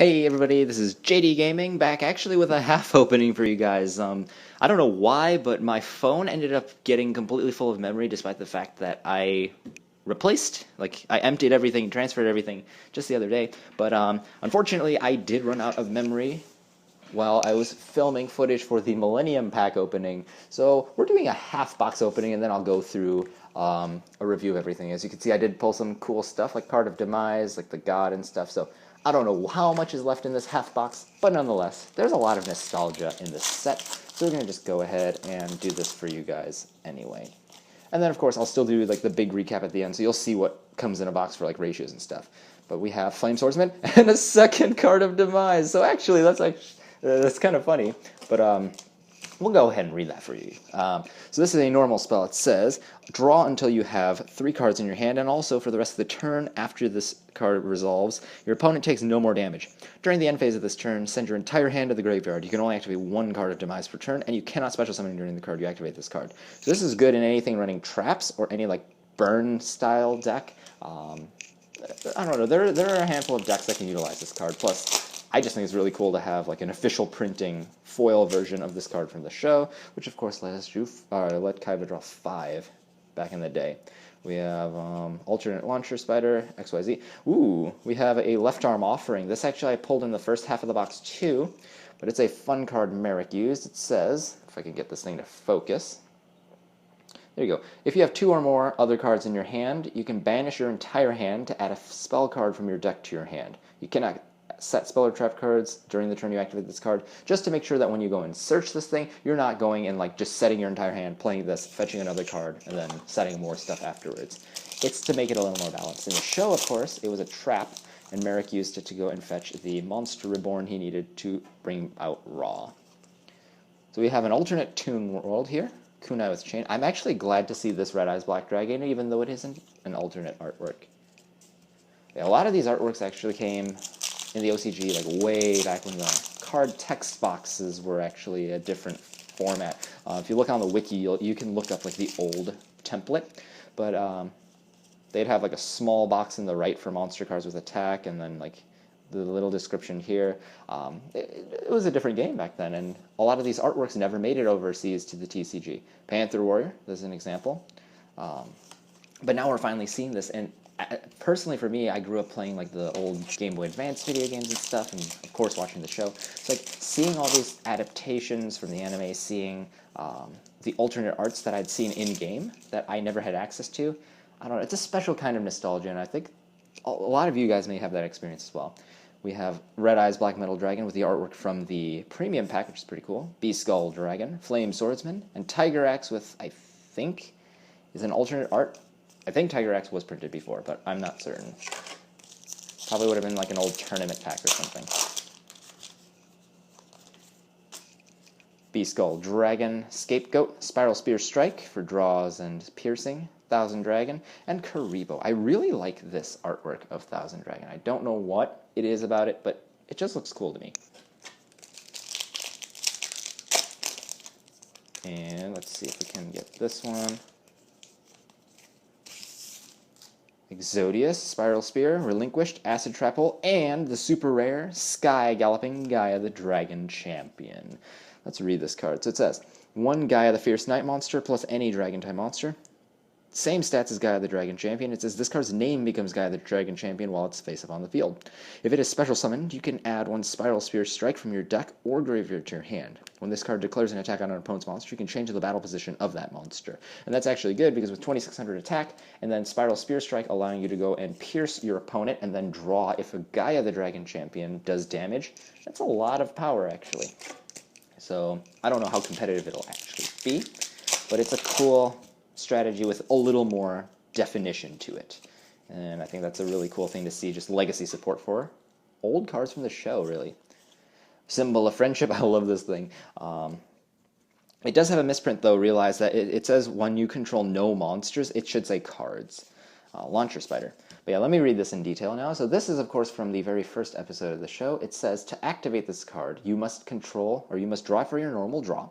Hey everybody, this is JDGaming back actually with a half opening for you guys. I don't know why, but my phone ended up getting completely full of memory despite the fact that I I emptied everything, transferred everything just the other day. But unfortunately, I did run out of memory while I was filming footage for the Millennium pack opening. So we're doing a half box opening, and then I'll go through a review of everything. As you can see, I did pull some cool stuff like Card of Demise, like the God and stuff. So I don't know how much is left in this half box, but nonetheless, there's a lot of nostalgia in this set. So we're going to just go ahead and do this for you guys anyway. And then, of course, I'll still do like the big recap at the end, so you'll see what comes in a box for like ratios and stuff. But we have Flame Swordsman and a second Card of Demise. So actually, that's kind of funny. But we'll go ahead and read that for you. So this is a normal spell. It says, draw until you have 3 cards in your hand, and also for the rest of the turn after this card resolves, your opponent takes no more damage. During the end phase of this turn, send your entire hand to the graveyard. You can only activate 1 card of Demise per turn, and you cannot special summon during the card you activate this card. So this is good in anything running traps or any like burn-style deck. I don't know, there are a handful of decks that can utilize this card, plus I just think it's really cool to have like an official printing foil version of this card from the show, which of course let Kaiba draw 5 back in the day. We have alternate launcher spider, XYZ. Ooh, we have a left arm offering. This actually I pulled in the first half of the box too, but it's a fun card Merrick used. It says, if I can get this thing to focus. There you go. If you have 2 or more other cards in your hand, you can banish your entire hand to add a spell card from your deck to your hand. You cannot set spell or trap cards during the turn you activate this card, just to make sure that when you go and search this thing, you're not going and like just setting your entire hand, playing this, fetching another card, and then setting more stuff afterwards. It's to make it a little more balanced. In the show, of course, it was a trap, and Merrick used it to go and fetch the monster reborn he needed to bring out Raw. So we have an alternate Toon world here. Kunai with Chain. I'm actually glad to see this Red Eyes Black Dragon, even though it isn't an alternate artwork. Yeah, a lot of these artworks actually came in the OCG, like way back when the card text boxes were actually a different format. If you look on the wiki, you can look up like the old template, but they'd have like a small box in the right for monster cards with attack, and then like the little description here. It was a different game back then, and a lot of these artworks never made it overseas to the TCG. Panther Warrior, this is an example. But now we're finally seeing this, and personally for me, I grew up playing like the old Game Boy Advance video games and stuff, and of course watching the show. So like seeing all these adaptations from the anime, seeing the alternate arts that I'd seen in-game that I never had access to, I don't know, it's a special kind of nostalgia, and I think a lot of you guys may have that experience as well. We have Red Eyes Black Metal Dragon with the artwork from the premium pack, which is pretty cool. Beast Skull Dragon, Flame Swordsman, and Tiger Axe with, I think, is an alternate art. I think Tiger Axe was printed before, but I'm not certain. Probably would have been like an old tournament pack or something. Beast Skull Dragon, Scapegoat, Spiral Spear Strike for draws and piercing, Thousand Dragon, and Karibo. I really like this artwork of Thousand Dragon. I don't know what it is about it, but it just looks cool to me. And let's see if we can get this one. Exodius, Spiral Spear, Relinquished, Acid Trap Hole, and the super rare Sky Galloping Gaia the Dragon Champion. Let's read this card. So it says, 1 Gaia the Fierce Night Monster plus any Dragon type monster. Same stats as Gaia the Dragon Champion. It says this card's name becomes Gaia the Dragon Champion while it's face up on the field. If it is special summoned, you can add 1 Spiral Spear Strike from your deck or graveyard to your hand. When this card declares an attack on an opponent's monster, you can change the battle position of that monster. And that's actually good because with 2600 attack and then Spiral Spear Strike allowing you to go and pierce your opponent and then draw if a Gaia the Dragon Champion does damage, that's a lot of power actually. So I don't know how competitive it'll actually be, but it's a cool strategy with a little more definition to it. And I think that's a really cool thing to see, just legacy support for old cards from the show, really. Symbol of Friendship, I love this thing. It does have a misprint, though. Realize that it says when you control no monsters, it should say cards. Launcher Spider. But yeah, let me read this in detail now. So this is, of course, from the very first episode of the show. It says, to activate this card, you must control, or you must draw for your normal draw.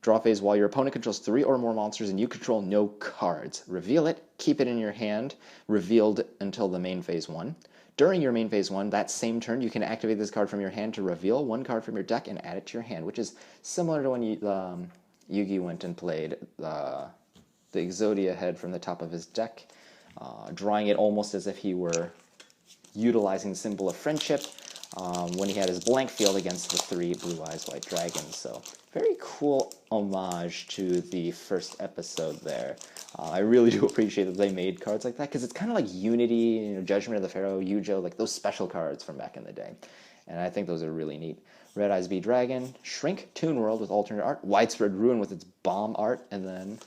Draw phase while your opponent controls 3 or more monsters and you control no cards. Reveal it, keep it in your hand, revealed until the main phase 1. During your main phase 1, that same turn, you can activate this card from your hand to reveal 1 card from your deck and add it to your hand, which is similar to when Yugi went and played the Yugioh head from the top of his deck, drawing it almost as if he were utilizing the symbol of friendship when he had his blank field against the 3 Blue Eyes White Dragons. So very cool homage to the first episode there. I really do appreciate that they made cards like that, because it's kind of like Unity, Judgment of the Pharaoh, Yugioh, like those special cards from back in the day. And I think those are really neat. Red Eyes B Dragon, Shrink, Toon World with alternate art, Widespread Ruin with its bomb art, and then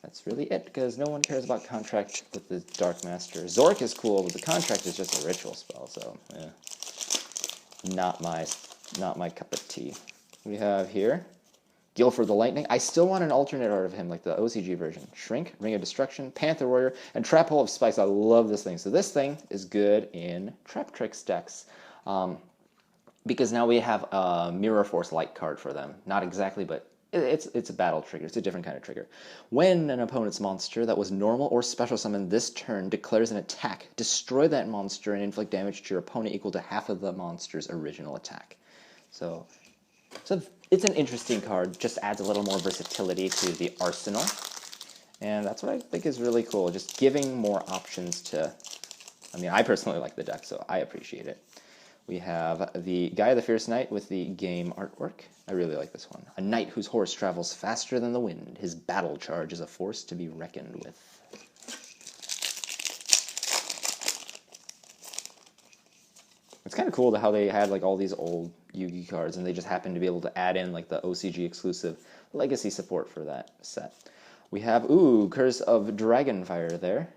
that's really it, because no one cares about Contract with the Dark Master. Zork is cool, but the Contract is just a ritual spell, so yeah. Not my cup of tea. We have here Guilford the Lightning. I still want an alternate art of him, like the OCG version. Shrink, Ring of Destruction, Panther Warrior, and Trap Hole of Spikes. I love this thing. So this thing is good in Trap Tricks decks. Because now we have a Mirror Force Light card for them. Not exactly, but it's a battle trigger. It's a different kind of trigger. When an opponent's monster that was normal or special summoned this turn declares an attack, destroy that monster and inflict damage to your opponent equal to half of the monster's original attack. So it's an interesting card. Just adds a little more versatility to the arsenal. And that's what I think is really cool. Just giving more options to... I mean, I personally like the deck, so I appreciate it. We have the Guy of the Fierce Knight with the game artwork. I really like this one. A knight whose horse travels faster than the wind. His battle charge is a force to be reckoned with. It's kind of cool how they had like all these old Yu-Gi cards and they just happened to be able to add in like the OCG exclusive legacy support for that set. We have, Curse of Dragonfire there.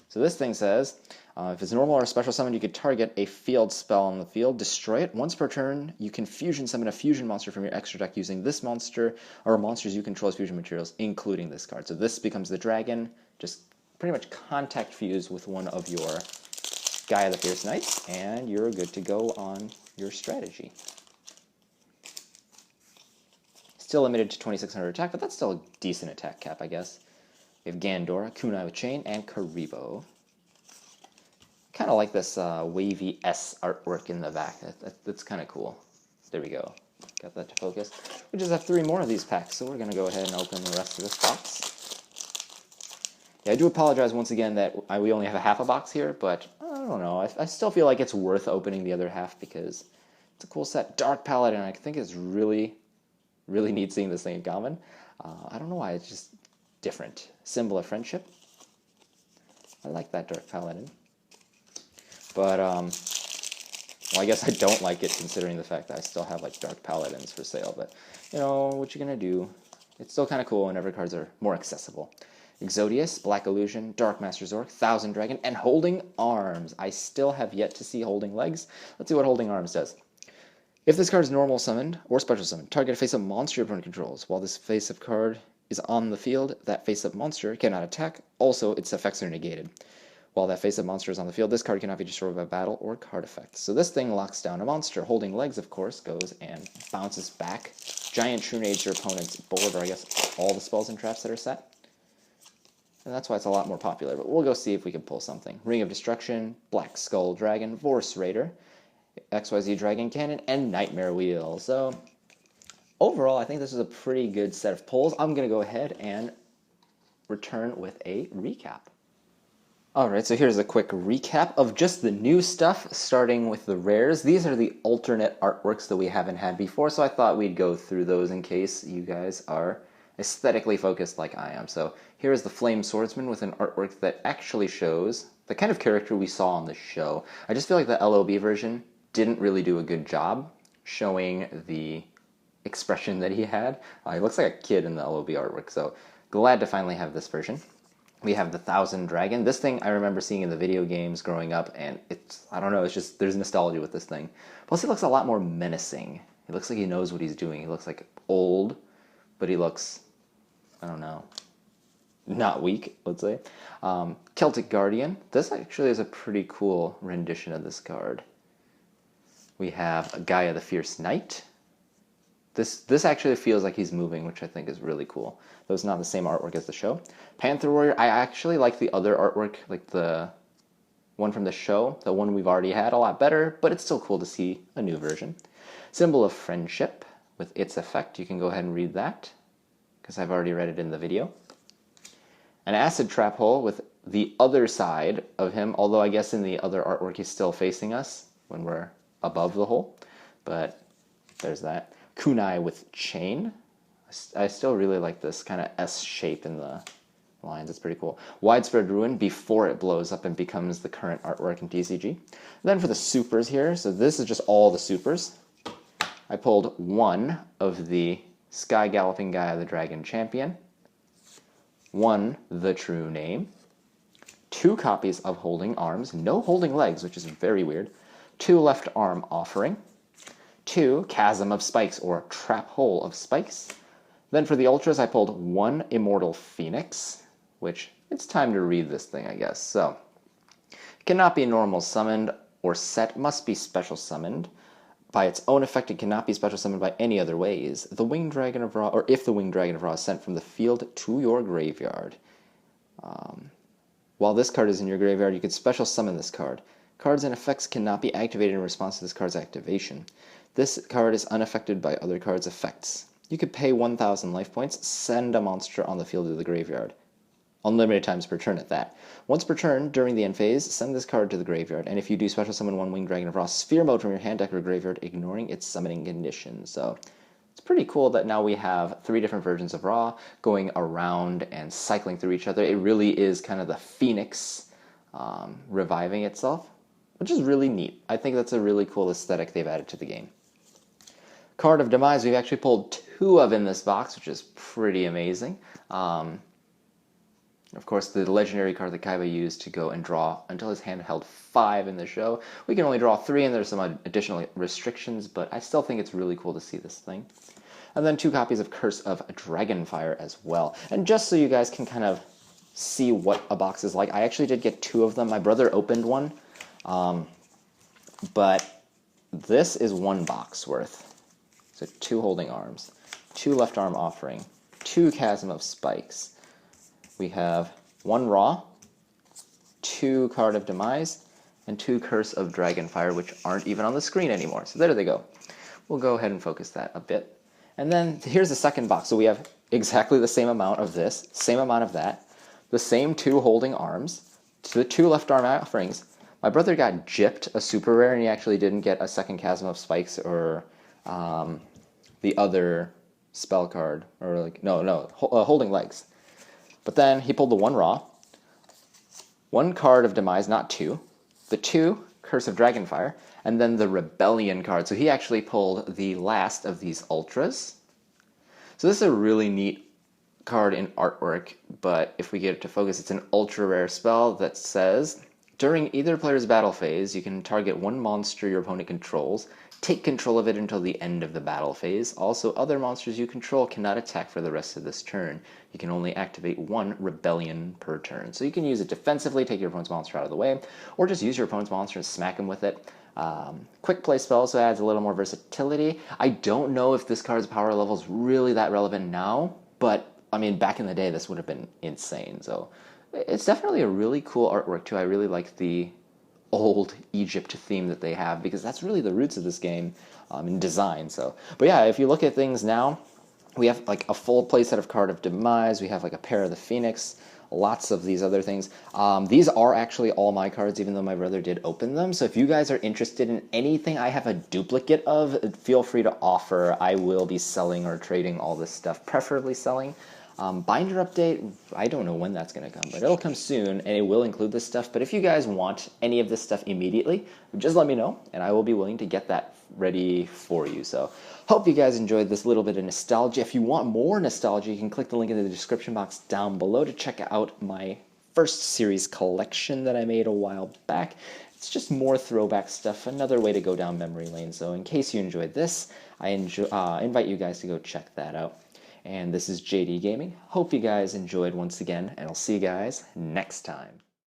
So this thing says, if it's normal or special summon, you could target a field spell on the field, destroy it. Once per turn, you can fusion summon a fusion monster from your extra deck using this monster or monsters you control as fusion materials, including this card. So this becomes the dragon, just pretty much contact fuse with one of your Guy of the Fierce Knights, and you're good to go on your strategy. Still limited to 2,600 attack, but that's still a decent attack cap, I guess. We have Gandora, Kunai with Chain, and Karibo. Kind of like this wavy S artwork in the back. That's kind of cool. There we go. Got that to focus. We just have 3 more of these packs, so we're going to go ahead and open the rest of this box. Yeah, I do apologize once again that we only have a half a box here, but I don't know. I still feel like it's worth opening the other half because it's a cool set. Dark Paladin, I think it's really, really neat seeing this thing in common. I don't know why, it's just different. Symbol of Friendship. I like that Dark Paladin. But, well, I guess I don't like it considering the fact that I still have, like, Dark Paladins for sale. But, what you're going to do. It's still kind of cool whenever cards are more accessible. Exodius, Black Illusion, Dark Master Zork, Thousand Dragon, and Holding Arms. I still have yet to see Holding Legs. Let's see what Holding Arms does. If this card is normal summoned or special summoned, target a face-up monster your opponent controls. While this face-up card is on the field, that face-up monster cannot attack. Also, its effects are negated. While that face-up monster is on the field, this card cannot be destroyed by battle or card effects. So this thing locks down a monster. Holding Legs, of course, goes and bounces back. Giant Trunades your opponent's board, or I guess all the spells and traps that are set. And that's why it's a lot more popular, but we'll go see if we can pull something. Ring of Destruction, Black Skull Dragon, Vorse Raider, XYZ Dragon Cannon, and Nightmare Wheel. So, overall, I think this is a pretty good set of pulls. I'm going to go ahead and return with a recap. Alright, so here's a quick recap of just the new stuff, starting with the rares. These are the alternate artworks that we haven't had before, so I thought we'd go through those in case you guys are aesthetically focused like I am. So here is the Flame Swordsman with an artwork that actually shows the kind of character we saw on the show. I just feel like the LOB version didn't really do a good job showing the expression that he had. He looks like a kid in the LOB artwork, so glad to finally have this version. We have the Thousand Dragon. This thing I remember seeing in the video games growing up, and it's, I don't know, it's just, there's nostalgia with this thing. Plus he looks a lot more menacing. He looks like he knows what he's doing. He looks like old, but he looks, I don't know, not weak, let's say. Celtic Guardian. This actually is a pretty cool rendition of this card. We have a Gaia the Fierce Knight. This actually feels like he's moving, which I think is really cool. Though it's not the same artwork as the show. Panther Warrior, I actually like the other artwork, like the one from the show, the one we've already had, a lot better, but it's still cool to see a new version. Symbol of Friendship with its effect. You can go ahead and read that, because I've already read it in the video. An Acid Trap Hole with the other side of him, although I guess in the other artwork he's still facing us when we're above the hole, but there's that. Kunai with Chain. I still really like this kind of S shape in the lines. It's pretty cool. Widespread Ruin before it blows up and becomes the current artwork in TCG. Then for the supers here, so this is just all the supers. I pulled one of the Sky Galloping Gaia the Dragon Champion, one The True Name, two copies of Holding Arms, no holding legs, which is very weird, two Left Arm Offering, two Chasm of Spikes or Trap Hole of Spikes. Then for the Ultras, I pulled one Immortal Phoenix, which it's time to read this thing, I guess. So, it cannot be normal summoned or set, must be special summoned. By its own effect, it cannot be special summoned by any other ways. The Winged Dragon of Ra, or if the Winged Dragon of Ra is sent from the field to your graveyard. While this card is in your graveyard, you can special summon this card. Cards and effects cannot be activated in response to this card's activation. This card is unaffected by other cards' effects. You could pay 1,000 life points, send a monster on the field to the graveyard. Unlimited times per turn at that. Once per turn, during the end phase, send this card to the graveyard, and if you do special summon one Winged Dragon of Ra sphere mode from your hand deck or graveyard, ignoring its summoning condition. So, it's pretty cool that now we have 3 different versions of Ra going around and cycling through each other. It really is kind of the Phoenix reviving itself, which is really neat. I think that's a really cool aesthetic they've added to the game. Card of Demise, we've actually pulled 2 of in this box, which is pretty amazing. Of course, the legendary card that Kaiba used to go and draw until his hand held 5 in the show. We can only draw 3, and there's some additional restrictions, but I still think it's really cool to see this thing. And then 2 copies of Curse of Dragonfire as well. And just so you guys can kind of see what a box is like, I actually did get 2 of them. My brother opened one, but this is 1 box worth. So 2 Holding Arms, 2 Left Arm Offering, 2 Chasm of Spikes. We have 1 Raw, 2 Card of Demise, and 2 Curse of Dragonfire, which aren't even on the screen anymore. So there they go. We'll go ahead and focus that a bit. And then here's the second box. So we have exactly the same amount of this, same amount of that, the same 2 Holding Arms, the 2 Left Arm Offerings. My brother got gypped, a super rare, and he actually didn't get a second Chasm of Spikes or the other spell card, or like, Holding Legs. But then he pulled the 1 Raw, 1 Card of Demise, not 2, the 2 Curse of Dragonfire, and then the Rebellion card. So he actually pulled the last of these Ultras. So this is a really neat card in artwork, but if we get it to focus, it's an ultra rare spell that says, during either player's battle phase, you can target 1 monster your opponent controls, take control of it until the end of the battle phase. Also, other monsters you control cannot attack for the rest of this turn. You can only activate 1 Rebellion per turn. So you can use it defensively, take your opponent's monster out of the way, or just use your opponent's monster and smack him with it. Quick play spell also adds a little more versatility. I don't know if this card's power level is really that relevant now, but I mean, back in the day, this would have been insane. So it's definitely a really cool artwork too. I really like the old Egypt theme that they have, because that's really the roots of this game in design. So, but yeah, if you look at things now, we have like a full playset of Card of Demise, we have like a pair of the Phoenix, lots of these other things. These are actually all my cards, even though my brother did open them. So if you guys are interested in anything I have a duplicate of, feel free to offer. I will be selling or trading all this stuff, preferably selling. Binder update, I don't know when that's going to come, but it'll come soon, and it will include this stuff. But if you guys want any of this stuff immediately, just let me know, and I will be willing to get that ready for you. So, hope you guys enjoyed this little bit of nostalgia. If you want more nostalgia, you can click the link in the description box down below to check out my first series collection that I made a while back. It's just more throwback stuff, another way to go down memory lane. So in case you enjoyed this, I invite you guys to go check that out. And this is JD Gaming. Hope you guys enjoyed once again, and I'll see you guys next time.